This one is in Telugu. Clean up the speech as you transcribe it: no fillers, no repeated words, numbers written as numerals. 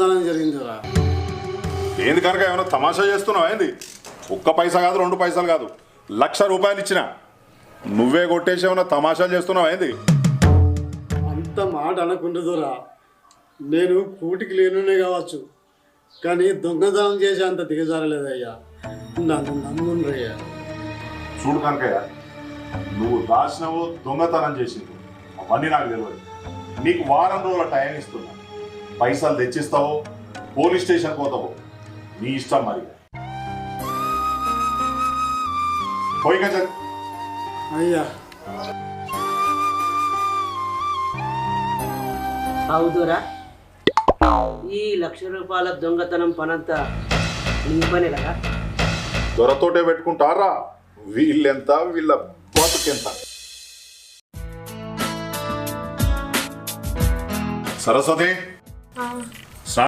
దొంగతనం జరిగిందిరా. ఏంది కనుక ఏమైనా తమాషా చేస్తున్నావు? ఏంది? ఒక్క పైసా కాదు, 2 పైసలు కాదు, 1,00,000 రూపాయలు ఇచ్చిన నువ్వే కొట్టేసి ఏమైనా తమాషాలు చేస్తున్నావు? ఏంది? అంత మాట అనకుండదురా. నేను కూటికి లేనునే కావచ్చు, కానీ దొంగతనం చేసే అంత దిగజారలేదయ్యా. నన్ను నమ్ముండ్రయ్యా. చూడు కనుకయ్య, నువ్వు దాచినవో దొంగతనం చేసింది అవన్నీ నాకు తెలియదు. నీకు వారం రోజుల టైం ఇస్తున్నా. పైసలు తెచ్చిస్తావో పోలీస్ స్టేషన్ పోతావో నీ ఇష్టం. మరి పోయి కదా అయ్యా. అవుదురా, ఈ 1,00,000 రూపాయల దొంగతనం పనంతా నీ పనే కదా? దొరతోటే పెట్టుకుంటారా? వీళ్ళెంత, వీళ్ళ బతుకెంత? సరస్వతి,